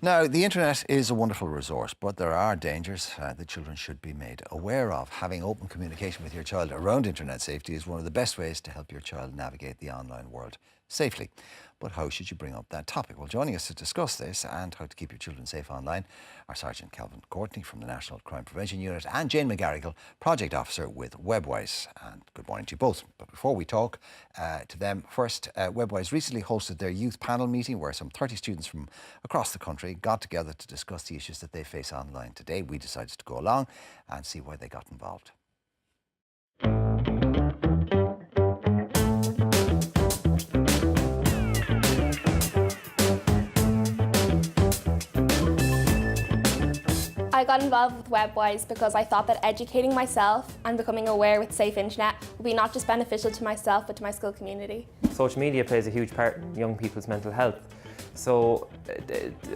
Now, the internet is a wonderful resource, but there are dangers that children should be made aware of. Having open communication with your child around internet safety is one of the best ways to help your child navigate the online world safely. But how should you bring up that topic? Well, joining us to discuss this and how to keep your children safe online are Sergeant Calvin Courtney from the National Crime Prevention Unit and Jane McGarrigle, Project Officer with Webwise. And good morning to you both. But before we talk to them, first, Webwise recently hosted their youth panel meeting where some 30 students from across the country got together to discuss the issues that they face online today. We decided to go along and see why they got involved. I got involved with Webwise because I thought that educating myself and becoming aware with safe internet would be not just beneficial to myself but to my school community. Social media plays a huge part in young people's mental health. So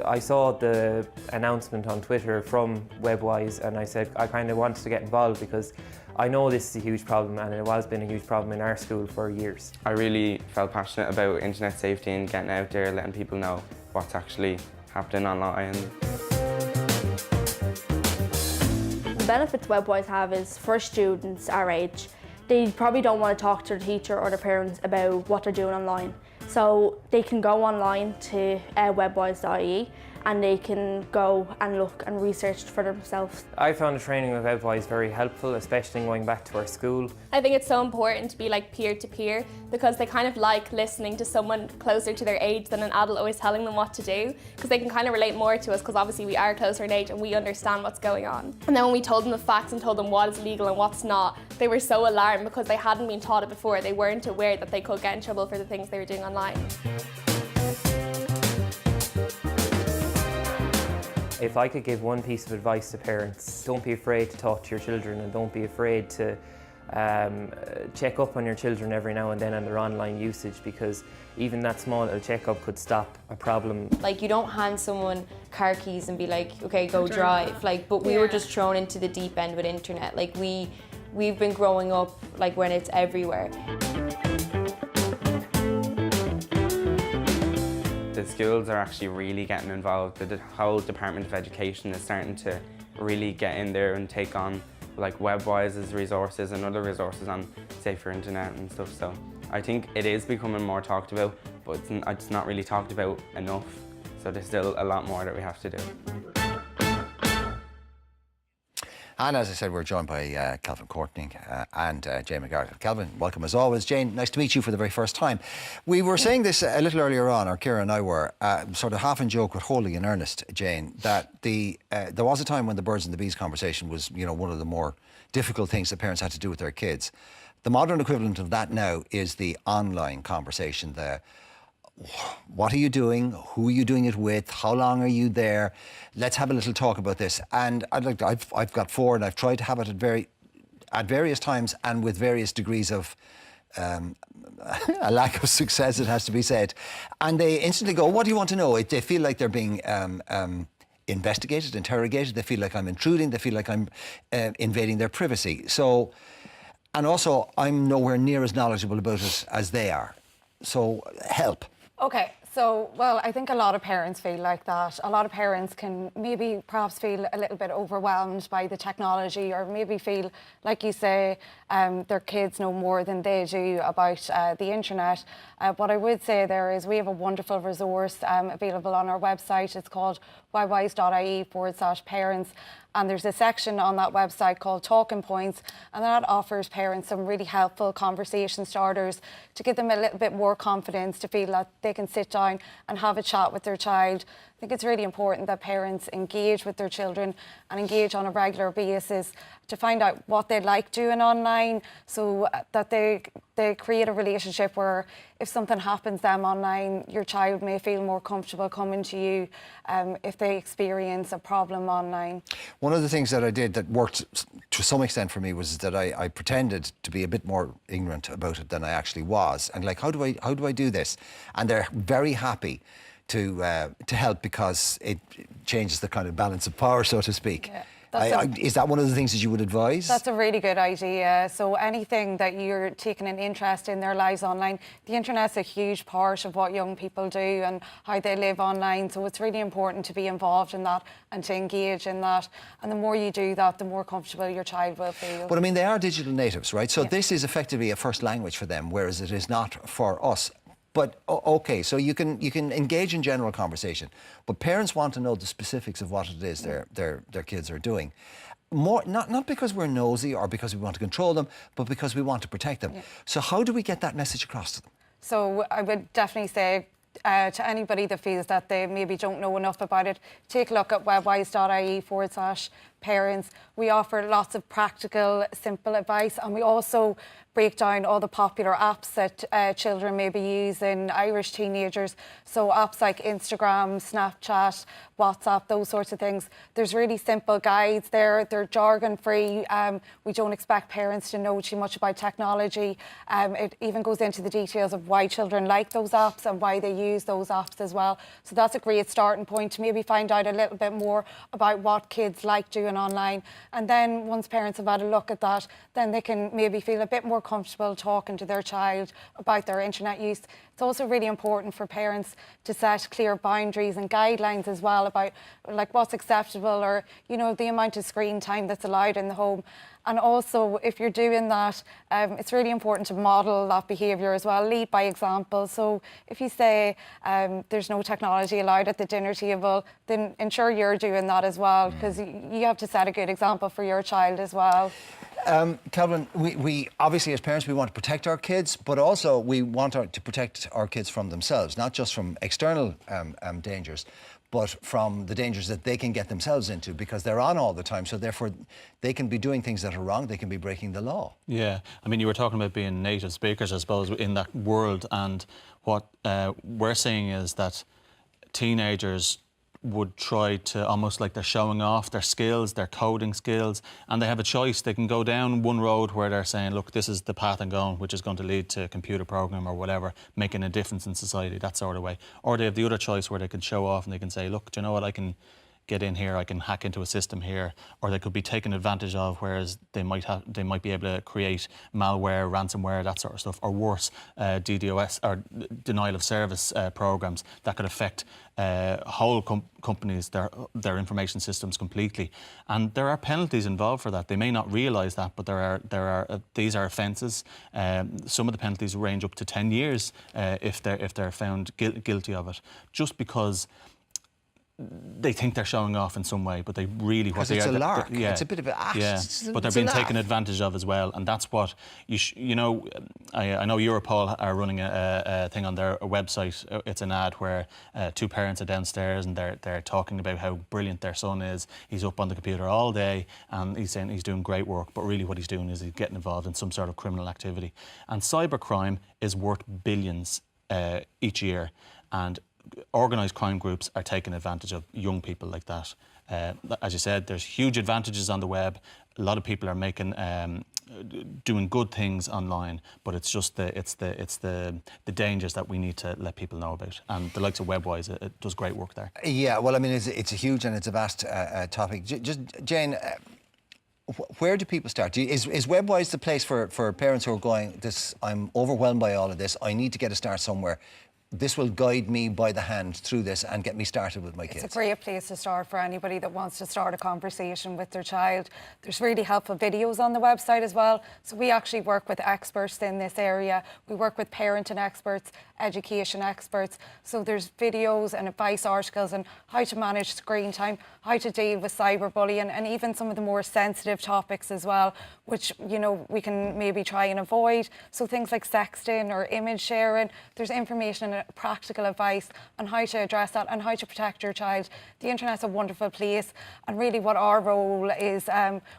I saw the announcement on Twitter from Webwise and I said I kind of wanted to get involved because I know this is a huge problem and it has been a huge problem in our school for years. I really felt passionate about internet safety and getting out there, letting people know what's actually happening online. The benefits Webwise have is for students our age, they probably don't want to talk to their teacher or their parents about what they're doing online. So they can go online to webwise.ie and they can go and look and research for themselves. I found the training with Webwise very helpful, especially going back to our school. I think it's so important to be like peer-to-peer because they kind of like listening to someone closer to their age than an adult always telling them what to do, because they can kind of relate more to us because obviously we are closer in age and we understand what's going on. And then when we told them the facts and told them what is legal and what's not, they were so alarmed because they hadn't been taught it before. They weren't aware that they could get in trouble for the things they were doing online. If I could give one piece of advice to parents, don't be afraid to talk to your children and don't be afraid to check up on your children every now and then on their online usage, because even that small little check-up could stop a problem. Like, you don't hand someone car keys and be like, okay, go drive. Like, but we were just thrown into the deep end with internet. Like, we've been growing up like when it's everywhere. The schools are actually really getting involved. The whole Department of Education is starting to really get in there and take on like Webwise's resources and other resources on safer internet and stuff. So I think it is becoming more talked about, but it's not really talked about enough. So there's still a lot more that we have to do. And as I said, we're joined by Calvin Courtney and Jane McGarrigle. Calvin, welcome as always. Jane, nice to meet you for the very first time. We were saying this a little earlier on, or Ciara and I were, sort of half in joke but wholly in earnest, Jane, that there was a time when the birds and the bees conversation was, you know, one of the more difficult things that parents had to do with their kids. The modern equivalent of that now is the online conversation, what are you doing? Who are you doing it with? How long are you there? Let's have a little talk about this. And I've got four, and I've tried to have it at various times and with various degrees of a lack of success, it has to be said. And they instantly go, "What do you want to know?" They feel like they're being investigated, interrogated. They feel like I'm intruding. They feel like I'm invading their privacy. So, and also, I'm nowhere near as knowledgeable about it as they are. So, help. Okay, so, well, I think a lot of parents feel like that. A lot of parents can maybe perhaps feel a little bit overwhelmed by the technology, or maybe feel, like you say, their kids know more than they do about the internet. What I would say there is we have a wonderful resource available on our website. It's called webwise.ie/parents. And there's a section on that website called Talking Points, and that offers parents some really helpful conversation starters to give them a little bit more confidence to feel that they can sit down and have a chat with their child. I think it's really important that parents engage with their children and engage on a regular basis to find out what they like doing online, so that they create a relationship where if something happens to them online, your child may feel more comfortable coming to you if they experience a problem online. One of the things that I did that worked to some extent for me was that I pretended to be a bit more ignorant about it than I actually was, and like, how do I do this? And they're very happy to help because it changes the kind of balance of power, so to speak. Yeah. Is that one of the things that you would advise? That's a really good idea. So anything that you're taking an interest in their lives online, the internet's a huge part of what young people do and how they live online. So it's really important to be involved in that and to engage in that. And the more you do that, the more comfortable your child will feel. But I mean, they are digital natives, right? So Yeah. this is effectively a first language for them, whereas it is not for us. But okay, so you can engage in general conversation, but parents want to know the specifics of what it is their kids are doing. More not because we're nosy or because we want to control them, but because we want to protect them. Yeah. So how do we get that message across to them? So I would definitely say to anybody that feels that they maybe don't know enough about it, take a look at webwise.ie/parents. We offer lots of practical, simple advice, and we also break down all the popular apps that children may be using, Irish teenagers. So apps like Instagram, Snapchat, WhatsApp, those sorts of things. There's really simple guides there. They're jargon-free. We don't expect parents to know too much about technology. It even goes into the details of why children like those apps and why they use those apps as well. So that's a great starting point to maybe find out a little bit more about what kids like doing online. And then once parents have had a look at that, then they can maybe feel a bit more comfortable talking to their child about their internet use. It's also really important for parents to set clear boundaries and guidelines as well about like what's acceptable or, you know, the amount of screen time that's allowed in the home. And also, if you're doing that, it's really important to model that behaviour as well, lead by example. So if you say there's no technology allowed at the dinner table, then ensure you're doing that as well, because you have to set a good example for your child as well. Calvin, we obviously as parents we want to protect our kids, but also we want to protect our kids from themselves, not just from external dangers, but from the dangers that they can get themselves into because they're on all the time. So therefore, they can be doing things that are wrong. They can be breaking the law. Yeah, I mean, you were talking about being native speakers, I suppose, in that world, and what we're seeing is that teenagers would try to almost like they're showing off their skills, their coding skills, and they have a choice. They can go down one road where they're saying, look, this is the path I'm going, which is going to lead to a computer program or whatever, making a difference in society, that sort of way. Or they have the other choice where they can show off and they can say, look, do you know what, I can get in here, I can hack into a system here, or they could be taken advantage of, whereas they might be able to create malware, ransomware, that sort of stuff, or worse, DDoS or denial of service programs that could affect whole companies, their information systems completely. And there are penalties involved for that. They may not realise that, but these are offences. Some of the penalties range up to 10 years if they're found guilty of it, just because they think they're showing off in some way, but they really because it's a lark. Yeah, it's a bit of a but they're being taken advantage of as well, and that's what you know. I know Europol are running a thing on their website. It's an ad where two parents are downstairs and they're talking about how brilliant their son is. He's up on the computer all day and he's saying he's doing great work, but really what he's doing is he's getting involved in some sort of criminal activity. And cybercrime is worth billions each year, and organised crime groups are taking advantage of young people like that. As you said, there's huge advantages on the web. A lot of people are making, doing good things online, but it's just the dangers that we need to let people know about. And the likes of Webwise, it does great work there. Yeah, well, I mean, it's a huge and it's a vast topic. Just Jane, where do people start? Is Webwise the place for parents who are going, I'm overwhelmed by all of this, I need to get a start somewhere? This will guide me by the hand through this and get me started with my kids. It's a great place to start for anybody that wants to start a conversation with their child. There's really helpful videos on the website as well. So we actually work with experts in this area. We work with parenting experts, education experts. So there's videos and advice articles on how to manage screen time, how to deal with cyberbullying, and even some of the more sensitive topics as well, which, you know, we can maybe try and avoid. So things like sexting or image sharing, there's information and practical advice on how to address that and how to protect your child. The internet's a wonderful place, and really what our role is,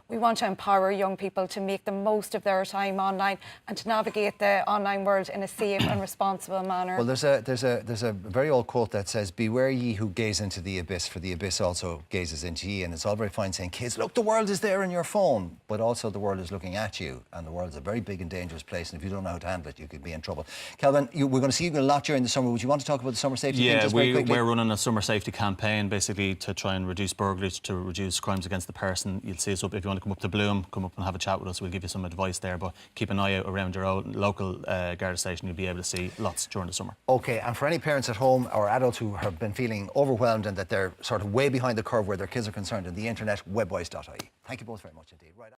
we want to empower young people to make the most of their time online and to navigate the online world in a safe and responsible manner. Well, there's a very old quote that says, "Beware ye who gaze into the abyss, for the abyss also gazes into ye." And it's all very fine saying, kids, look, the world is there in your phone, but also the world is looking at you, and the world is a very big and dangerous place. And if you don't know how to handle it, you could be in trouble. Kelvin, we're going to see you a lot during the summer. Would you want to talk about the summer safety thing Yeah, just very quickly? we're running a summer safety campaign basically to try and reduce burglaries, to reduce crimes against the person. You'll see us up if you want to come up to Bloom, come up and have a chat with us. We'll give you some advice there, but keep an eye out around your own local Garda station. You'll be able to see lots during the summer. OK, and for any parents at home or adults who have been feeling overwhelmed and that they're sort of way behind the curve where their kids are concerned, on the internet, webwise.ie. Thank you both very much indeed. Right.